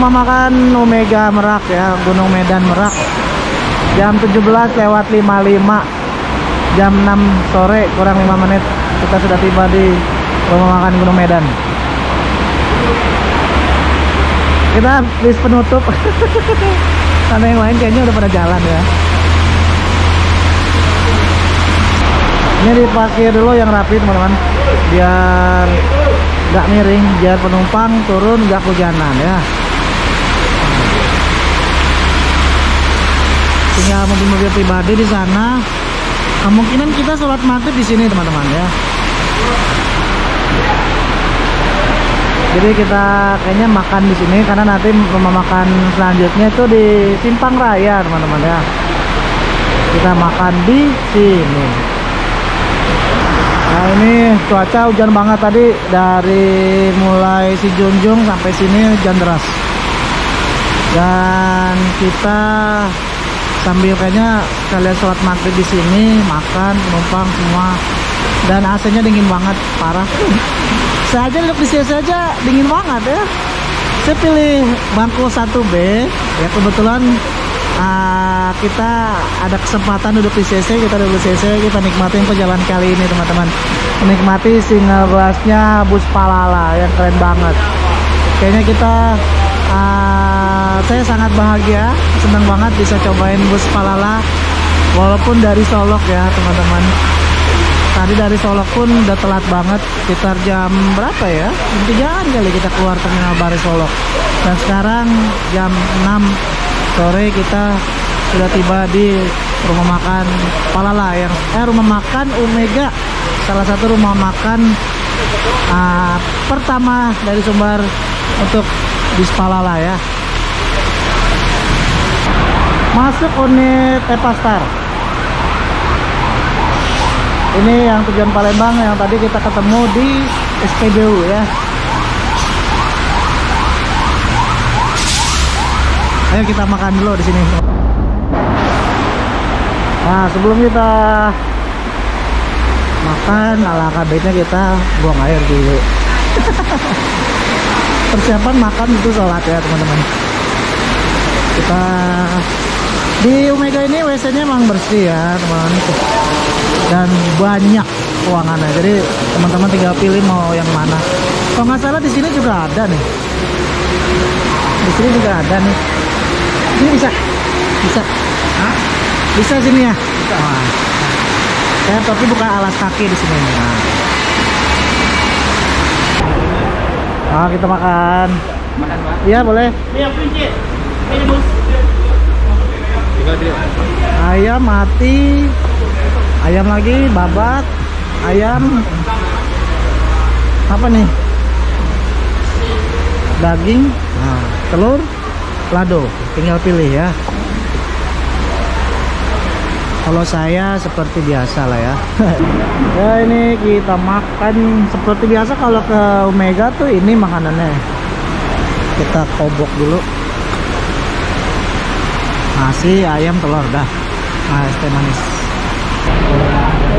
rumah makan Omega Merak ya, Gunung Medan Merak. Jam 17:55, jam 6 sore kurang 5 menit kita sudah tiba di rumah makan Gunung Medan. Kita bis penutup karena yang lain kayaknya udah pada jalan ya. Ini diparkir dulu yang rapi teman-teman, biar nggak miring, biar penumpang turun nggak hujanan ya. Tinggal mobil-mobil pribadi di sana. Kemungkinan kita sholat maghrib di sini teman-teman ya. Jadi kita kayaknya makan di sini karena nanti rumah makan selanjutnya itu di Simpang Raya teman-teman ya. Kita makan di sini. Nah ini cuaca hujan banget tadi, dari mulai si Junjung sampai sini hujan deras. Dan kita sambil kayaknya kalian sholat maghrib di sini, makan penumpang semua, dan AC-nya dingin banget parah. Saya aja duduk di sini saja dingin banget ya. Saya pilih bangku 1B ya, kebetulan kita ada kesempatan duduk di CC, kita duduk di CC, kita nikmatin perjalanan kali ini teman-teman. Menikmati single busnya bus Palala yang keren banget. Kayaknya kita saya sangat bahagia, senang banget bisa cobain bus Palala walaupun dari Solok ya teman-teman. Tadi dari Solok pun udah telat banget, sekitar jam berapa ya, jam 3-an kali kita keluar terminal Baris Solok. Dan sekarang jam 6 sore kita sudah tiba di rumah makan Palala yang rumah makan Omega, salah satu rumah makan pertama dari Sumbar untuk bis Palala ya. Masuk unit Epastar. Ini yang tujuan Palembang yang tadi kita ketemu di SPBU ya. Ayo kita makan dulu di sini. Nah, sebelum kita makan, alangkah baiknya kita buang air dulu. Persiapan makan itu sholat ya teman-teman. Kita di Omega ini WC-nya emang bersih ya teman-teman, dan banyak ruangannya. Jadi teman-teman tinggal pilih mau yang mana. Kalau nggak salah di sini juga ada nih. Di sini juga ada nih. Ini bisa, Hah? Bisa sini ya. Nah, ya, tapi bukan alas kaki di sini. Nah, kita makan. Makan Pak? Iya boleh. Iya kunci. Ini bos. Ayam mati, ayam lagi, babat, ayam apa nih? Daging, nah, telur, lado. Tinggal pilih ya. Kalau saya seperti biasa lah ya. Ya ini kita makan seperti biasa. Kalau ke Omega tuh ini makanannya. Kita kobok dulu. Nasi, ayam, telur dah. Nah, es teh manis.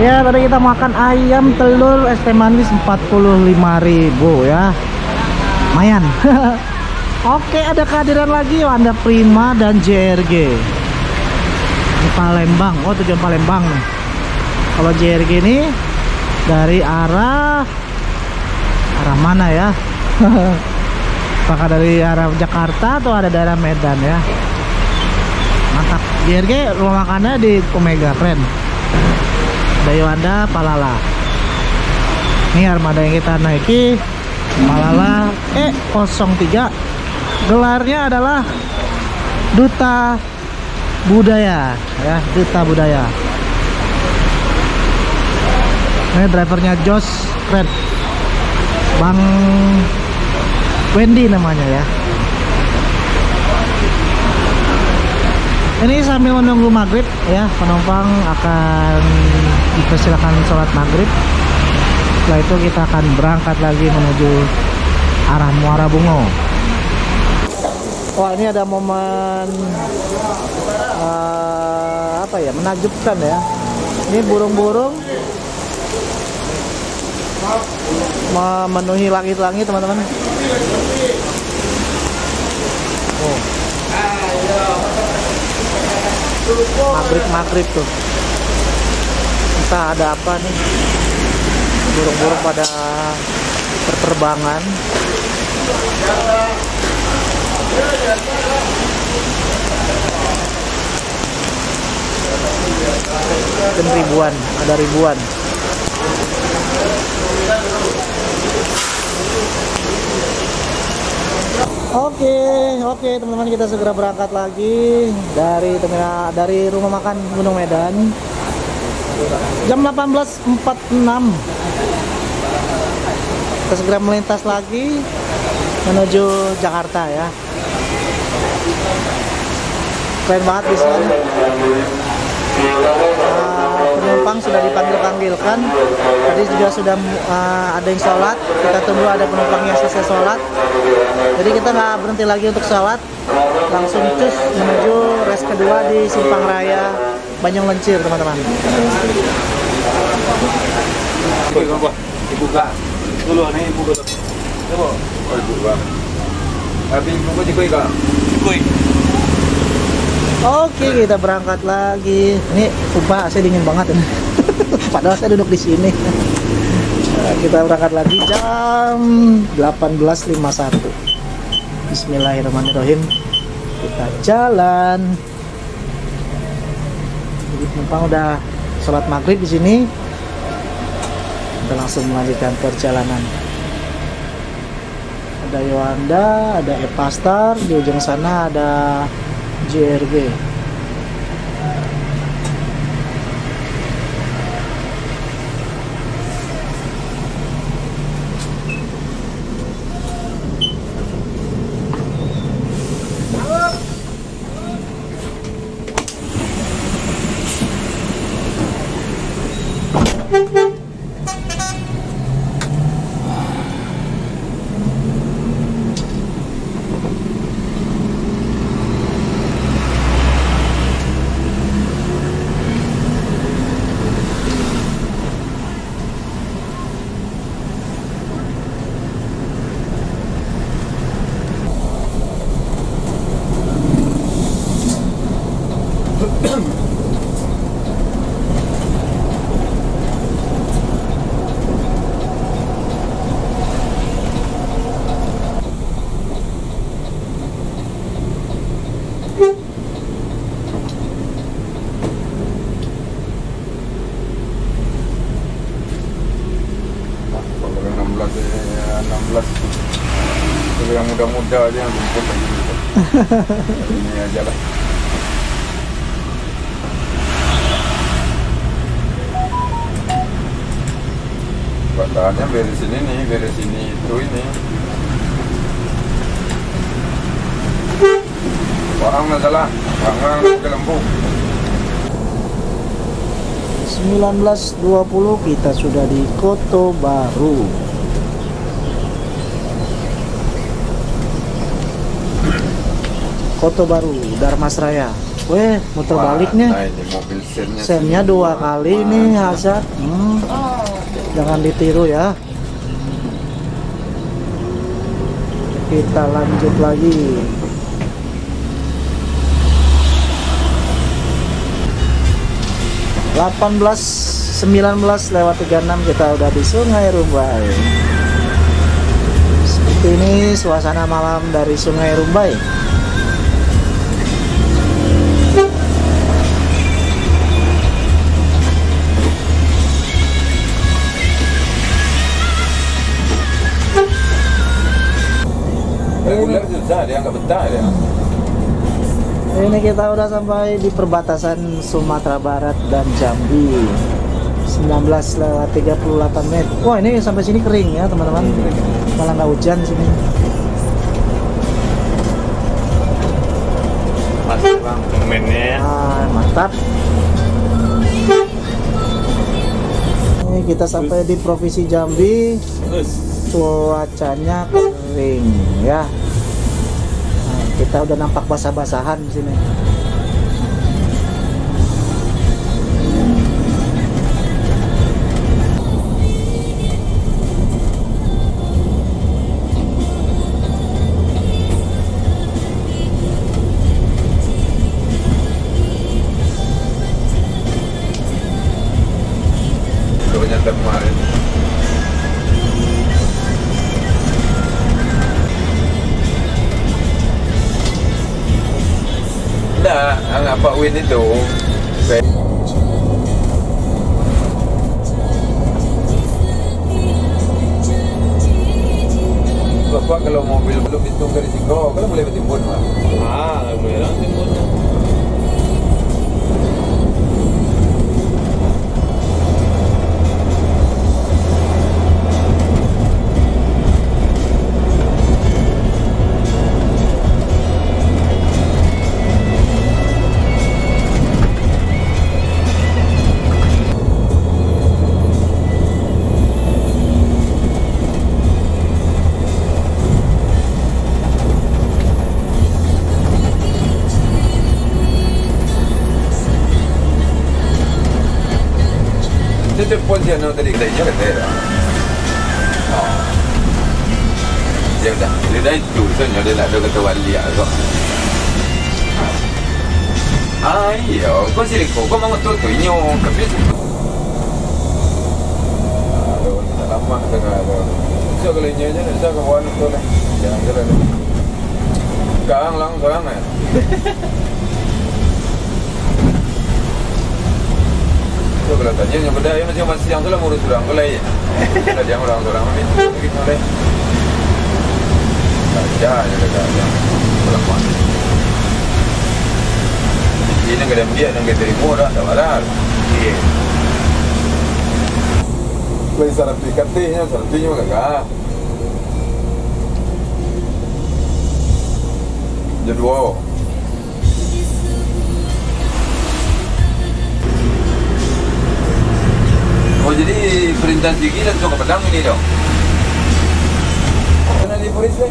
Ya tadi kita makan ayam, telur, es teh manis 45.000 ya. Lumayan. Oke, ada kehadiran lagi Wanda Prima dan JRG di Palembang. Oh, tujuan Palembang nih. Kalau JRG ini dari arah mana ya? Apakah dari arah Jakarta atau ada daerah Medan ya? Mantap. JRG rumah makannya di Omega, keren. Dari Wanda Palala. Ini armada yang kita naiki, Palala E03. Gelarnya adalah Duta Budaya ya, Duta Budaya. Ini drivernya Jos, keren. Bang Wendy namanya ya. Ini sambil menunggu maghrib ya, penumpang akan dipersilakan sholat maghrib. Setelah itu kita akan berangkat lagi menuju arah Muara Bungo. Wah, ini ada momen apa ya, menakjubkan ya. Ini burung-burung memenuhi langit-langit teman-teman. maghrib tuh. Entah ada apa nih, burung-burung pada berterbangan. Mungkin ribuan, ada ribuan. Oke teman-teman, kita segera berangkat lagi dari rumah makan Gunung Medan. Jam 18.46. Kita segera melintas lagi menuju Jakarta ya. Keren banget di sini. Penumpang sudah dipanggil-panggilkan. Tadi juga sudah ada yang sholat. Kita tunggu ada penumpang yang selesai sholat. Jadi kita nggak berhenti lagi untuk sholat, langsung cus menuju res kedua di Simpang Raya Banyung Lencir, teman-teman. Dibuka dulu nih, buka dulu. Coba. Oh, dibuka. Tapi buka dikoi kak. Dikoi. Oke, kita berangkat lagi. Ini sumpah saya dingin banget ini. Padahal saya duduk di sini. Nah, kita berangkat lagi jam 18.51. Bismillahirrahmanirrahim. Kita jalan. Jadi penumpang udah sholat maghrib di sini. Kita langsung melanjutkan perjalanan. Ada Yohanda, ada Epastar, di ujung sana ada JRG. Kalau yang muda-muda aja yang jemput lagi gitu. Ini aja lah. Bahannya beresin ini, beresin itu ini. Orang nggak salah, orang ke lembu. 19.20 kita sudah di Kota Baru. Kota Baru, Darmasraya. Weh, muter balik nih. Nah, ini mobil Sennya 2 kali nih, Hazard. Jangan ditiru ya. Kita lanjut lagi. 19:36 kita udah di Sungai Rumbai. Seperti ini suasana malam dari Sungai Rumbai. reguler susah, dia nggak betah dia. Ini kita udah sampai di perbatasan Sumatera Barat dan Jambi. 19:38 menit. Wah, ini sampai sini kering ya teman-teman. Malah nggak hujan sini. Masih bang, momennya. Mantap. Ini kita sampai di Provinsi Jambi. Cuacanya kering ya. Nah, kita udah nampak basah-basahan di sini. Anak Pak Win itu Bapak kalau mobil belum hitung dari risiko, kalau boleh bertimbun Pak? Boleh lah timbun. Itu pun dia nak tadi kedainya kata. Ya dah, dia dah itu sebenarnya dia nak ada kata wali agak. Iya, kau sih kau mau tu inyo tapi aduh, lama tengah tu. So kalau inyo je nak saya kawan tu lah. Jangan jalan. Gang lang gang eh. So kalau tanya yang benda yang masih yang tu lah murus orang tu lah ya. Kalau dia orang itu kita lah. Ya, yang pelakon. Ini kadang dia nak terima dah, tak malah. Iya. Kau salah pikatnya gak? Jadi wow. Oh jadi perintah tinggi langsung ke Padang ini dong? Mana di polis ni?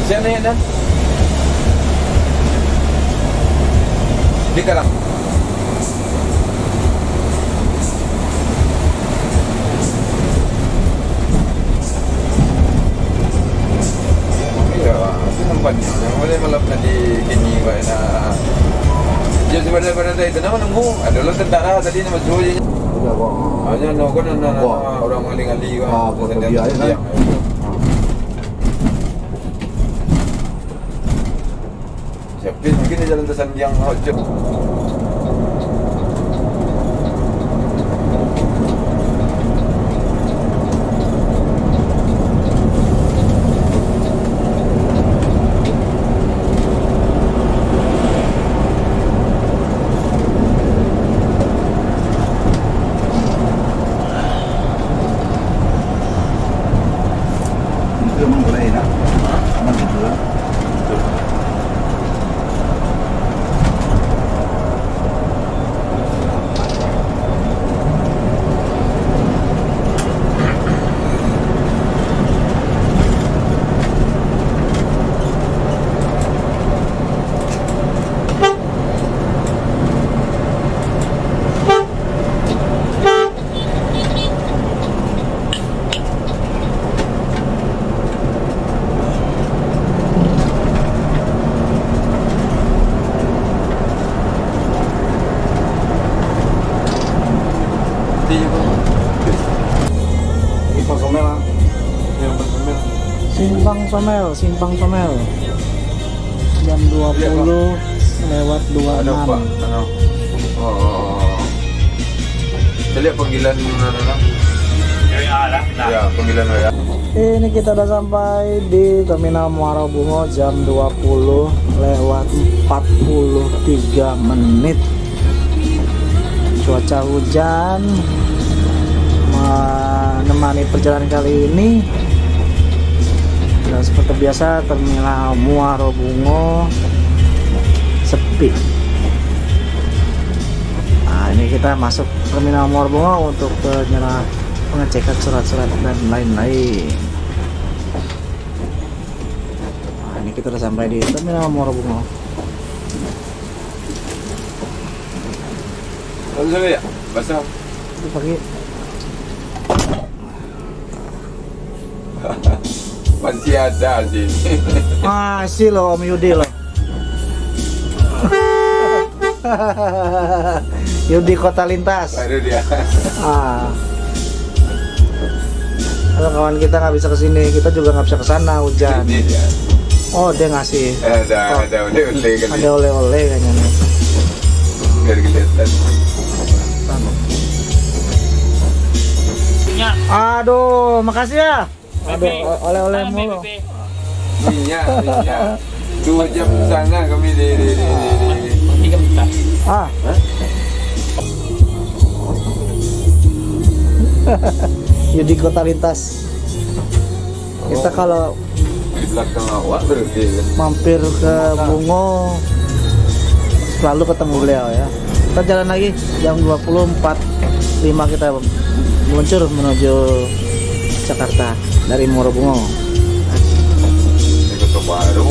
Siapa ni dan? Di Karang. Tempatnya, boleh malam nanti kini kau nak. Jadi sebenarnya itu nama nunggu. Ada lo tentara tadi nama suruh je. Hanya nunggu orang aling-aling kau. Dia aja. Siapa mungkin di jalan tesan yang hot. Simpang Somel jam 20 lewat 26. Saya lihat panggilan ya, panggilan WA. Ini kita udah sampai di Terminal Muara Bungo jam 20 lewat 43 menit. Cuaca hujan menemani perjalanan kali ini. Dan seperti biasa Terminal Muara Bungo sepi. Nah, ini kita masuk Terminal Muara Bungo untuk pengecekan surat-surat dan lain-lain. Nah, ini kita udah sampai di Terminal Muara Bungo. Lalu ya, basah. Itu pagi. Masih ada sini. Masih loh Om Yudi loh. Yudi Kota Lintas. Baru dia. Ah. Kalau kawan kita nggak bisa kesini, kita juga nggak bisa kesana, hujan. Ini dia. Oh, dia ngasih. Ada oleh-oleh kan. Ada oleh-oleh kayaknya nih. Biar kelihatan. Aduh, makasih ya. Aduh, oleh-oleh mulu. Minyak. 2 jam sana kami di. Ah. Yudi Kota Lintas. Kita kalau Di belakang awak berarti kan. mampir ke Bungo selalu ketemu beliau ya. Kita jalan lagi jam 24.05 kita meluncur menuju Jakarta dari Muara Bungo. Ini kota baru.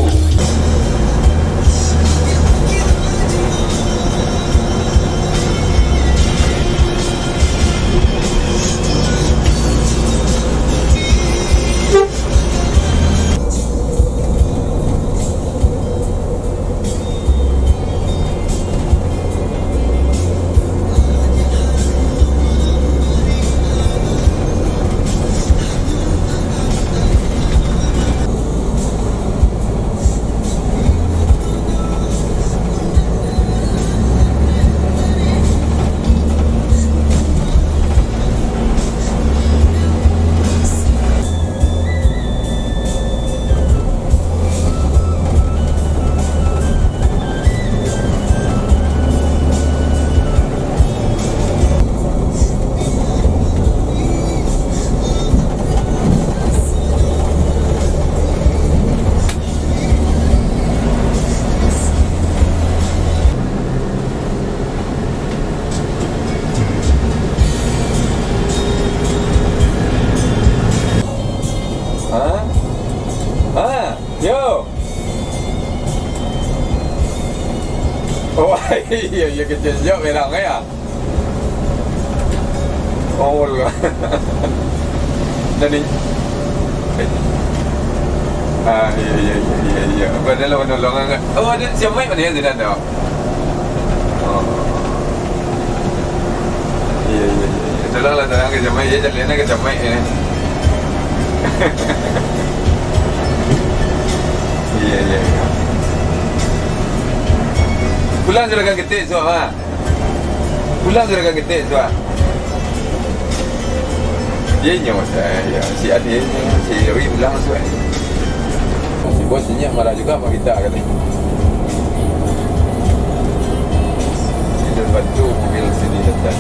Yo. Oh, iya kecil jauh merang ya. Oh, lah. Jadi iya. Padahal menolong enggak. Oh, ada siapa yang dia tidak ada. Oh. Iya. Tolonglah ke Jamai, dia jalan ke Jamai ini. Iya. Pulang sudah kan ketik suah, pulang sudah kan ketik suah. Dia nyawa saya, si Adi, si Rui pulang suah. Si bosnya marah juga sama kita katanya. Dia bantu mobil sini datang.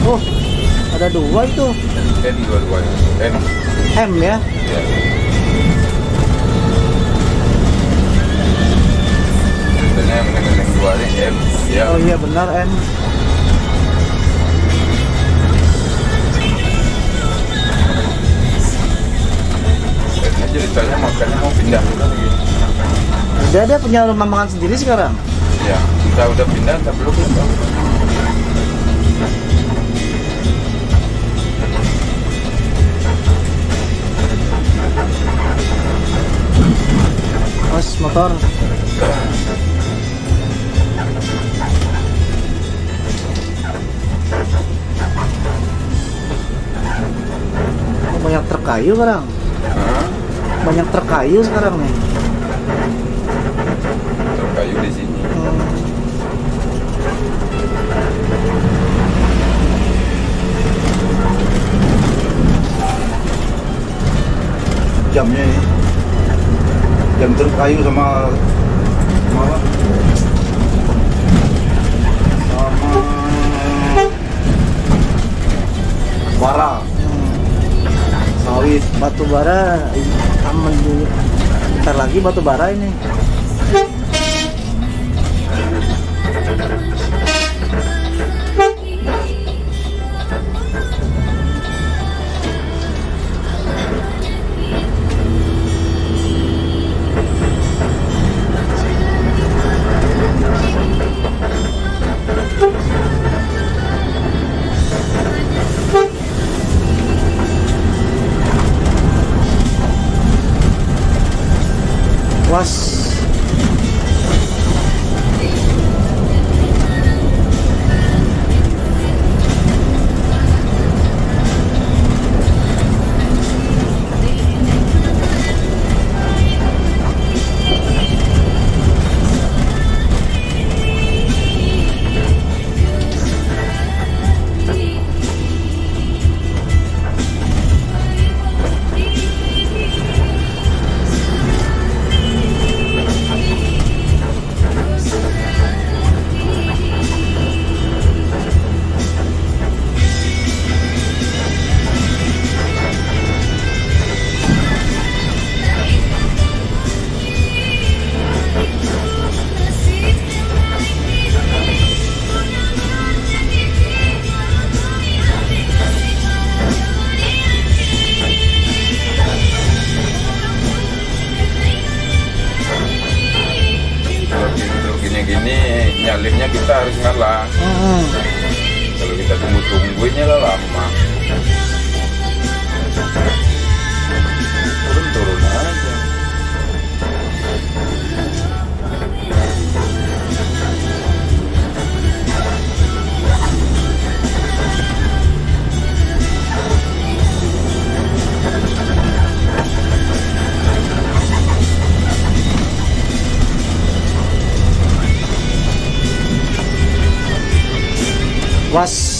Oh, ada 2 itu. N dua-dua. N. M ya. Ya. Sebenarnya yang dua ini M. Ya. Oh iya benar M. N ceritanya makannya mau pindah lagi. Dia punya rumah makan sendiri sekarang. Ya, kita udah pindah, kita belum tahu. Mas motor. Oh, banyak truk kayu sekarang. Hah? Banyak truk kayu sekarang nih. Kayu di sini. Jamnya ini jam truk kayu sama apa? Sama bara sawit. Batu bara aman dulu. Bentar lagi batu bara ini. Was. Gini nyalipnya kita harus ngalah. Kalau kita tungguinnya lah lama. Turun aja. Was.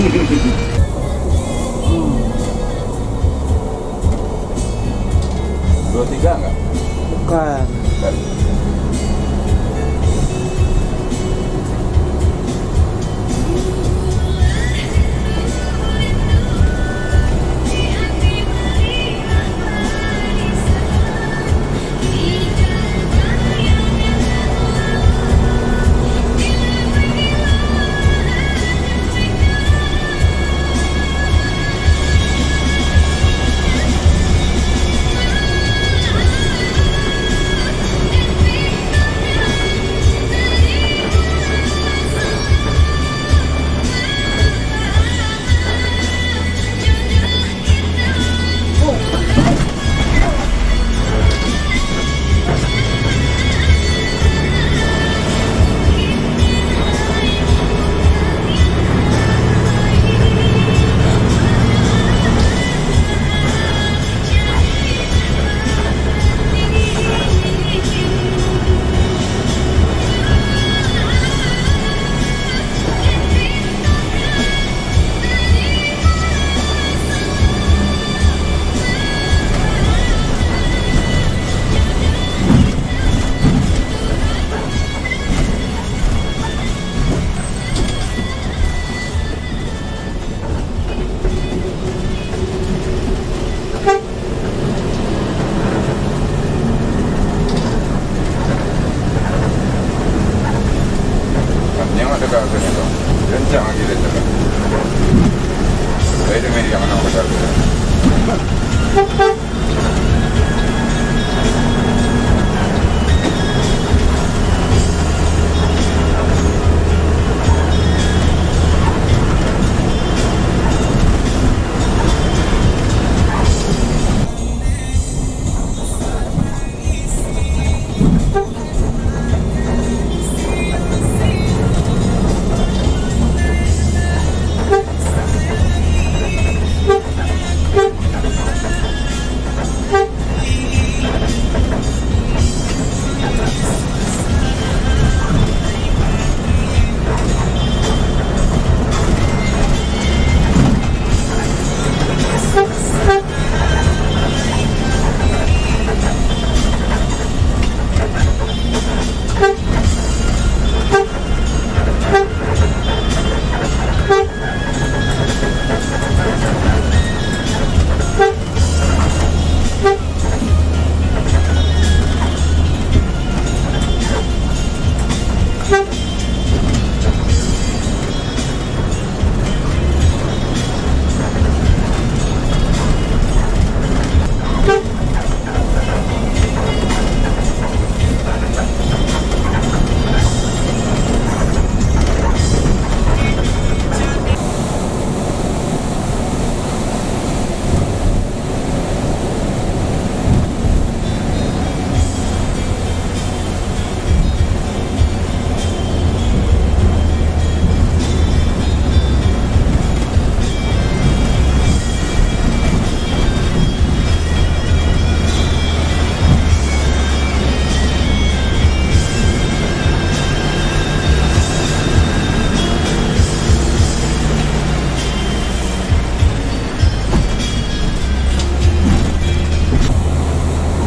Dua tiga enggak? Bukan. Bukan. Kencang lagi dia cakap. Saya dengar yang mana besar.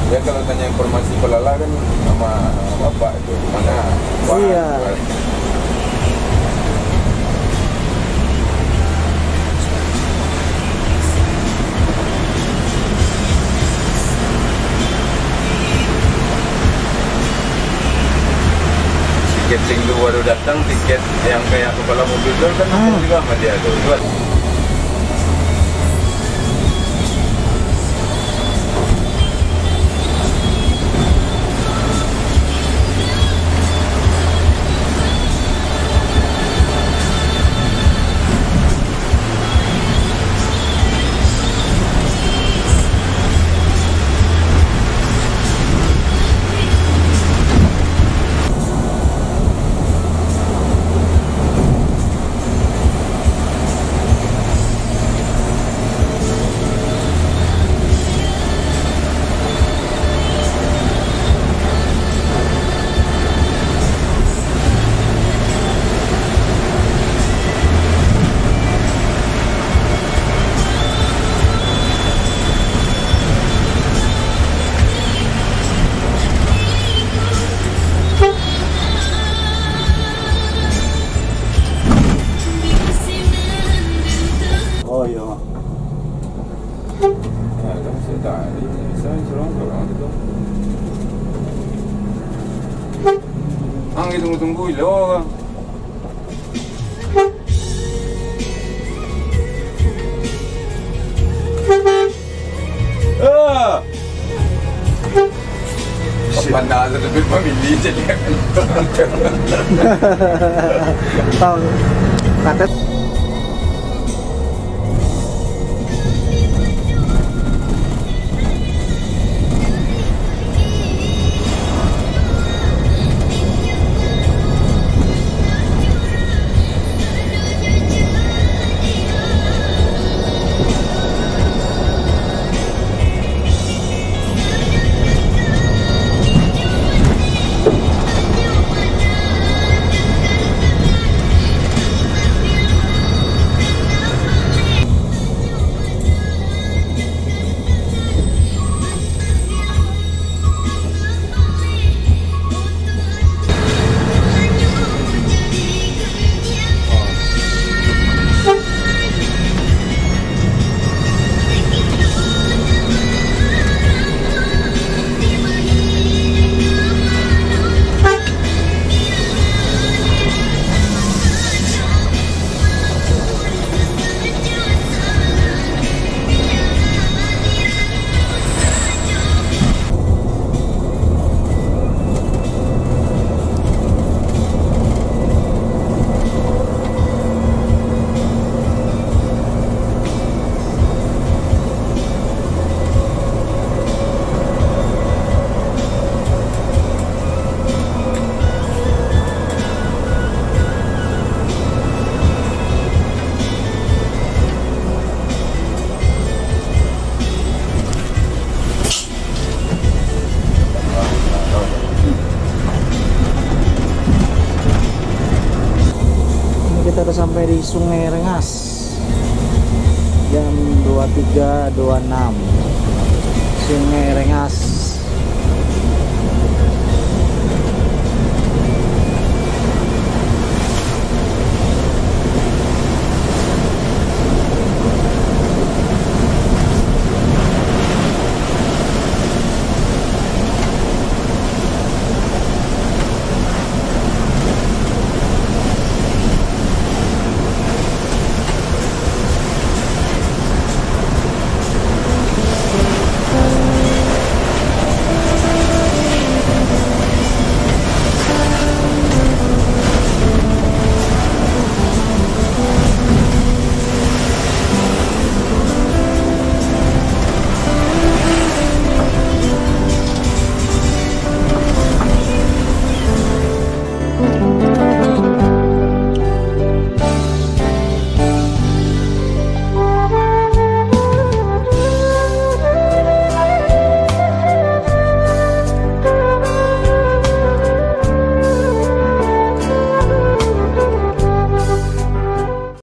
Ya kalau tanya informasi pelala kan sama bapak itu mana? Wah, Iya. Tiketing lu baru datang, tiket yang kayak kepala mobil itu kan juga sama dia tuh. iya. Alam saya tadi, saya serong orang itu. Ang tunggu-tunggu lo. Panasa lebih pemilih jadi Tahu kata kita udah sampai di Sungai Rengas jam 23.26. Sungai Rengas